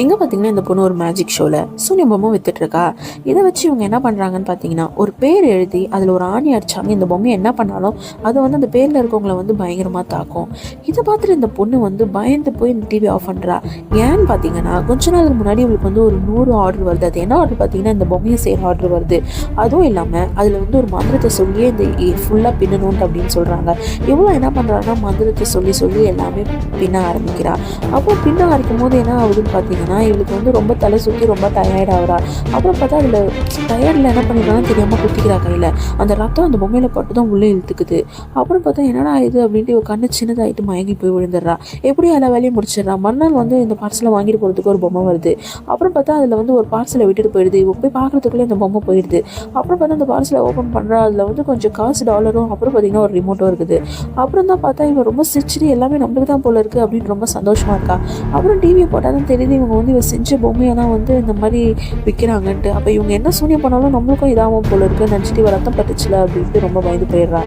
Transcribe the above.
எங்கே பார்த்தீங்கன்னா இந்த பொண்ணு ஒரு மேஜிக் ஷோவில் சூனியம் பொம்மை வித்துட்ருக்கா. இதை வச்சு இவங்க என்ன பண்ணுறாங்கன்னு பார்த்தீங்கன்னா ஒரு பேர் எழுதி அதில் ஒரு ஆணி அடிச்சாங்க. இந்த பொம்மையை என்ன பண்ணாலும் அது வந்து அந்த பேரில் இருக்கவங்களை வந்து பயங்கரமாக தாக்கும். இதை பார்த்துட்டு இந்த பொண்ணு வந்து பயந்து போய் இந்த டிவி ஆஃப் பண்ணுறா. ஏன்னு பார்த்தீங்கன்னா கொஞ்ச நாளுக்கு முன்னாடி இவளுக்கு வந்து ஒரு 100 ஆர்டர் வருது. அது என்ன ஆர்டர் பார்த்தீங்கன்னா இந்த பொம்மையை செய்கிற ஆர்டர் வருது. அதுவும் இல்லாமல் அதில் வந்து ஒரு மந்திரத்தை சொல்லியே இந்த ஃபுல்லாக பின்னணுன்ட்டு அப்படின்னு சொல்கிறாங்க. இவ்வளோ என்ன பண்ணுறாங்கன்னா மந்திரத்தை சொல்லி சொல்லி எல்லாமே பின்ன ஆரம்பிக்கிறா. அப்புறம் பின்ன ஆரம்பிக்கும் போது என்ன ஆகுதுன்னு பார்த்தீங்கன்னா இவளுக்கு வந்து ரொம்ப தலை சுற்றி ரொம்ப டயர்ட் ஆகுறா. அப்புறம் பார்த்தா அதில் டயர்டில் என்ன பண்ணிடுறான்னு தெரியாமல் குத்திக்கிறா கையில். அந்த ரத்தம் அந்த பொம்மையில் பட்டு தான் உள்ளே இழுத்துக்குது. அப்புறம் பார்த்தா என்னடா இது அப்படின்ட்டு இவள் கண்ணு சின்னதாகிட்டு மயங்கி போய் விழுந்துடுறா. எப்படியும் எல்லா வேலையும் முடிச்சிடுறா. மறுநாள் வந்து இந்த பார்சலை வாங்கிட்டு போகிறதுக்கு ஒரு பொம்மை வருது. அப்புறம் பார்த்தா அதில் வந்து ஒரு பார்சலை விட்டுட்டு போயிடுது. இவ போய் பார்க்குறதுக்குள்ளே இந்த பொம்மை போயிடுது. அப்புறம் பார்த்தா அந்த பார்சலை ஓப்பன் பண்ணுறா. அதில் வந்து கொஞ்சம் காசு டாலரும் அப்புறம் பார்த்தீங்கன்னா ஒரு ரிமோட்டும் இருக்குது. அப்புறம் தான் பார்த்தா இவன் ரொம்ப சிரிச்சிட்டு எல்லாமே நம்மளுக்கு தான் போல இருக்குது அப்படின்னு ரொம்ப சந்தோஷமாக இருக்கா. அப்புறம் டிவியை போட்டால் தான் தெரியுது இவங்க வந்து இவன் செஞ்ச பொம்மையை தான் வந்து இந்த மாதிரி விற்கிறாங்கன்ட்டு. அப்போ இவங்க என்ன சூனியம் பண்ணாலும் நம்மளுக்கும் இதாகவும் போல இருக்குன்னு நினச்சிட்டு இவ ரத்தம் பட்டுச்சுல அப்படின்ட்டு ரொம்ப பயந்து போயிடுறா.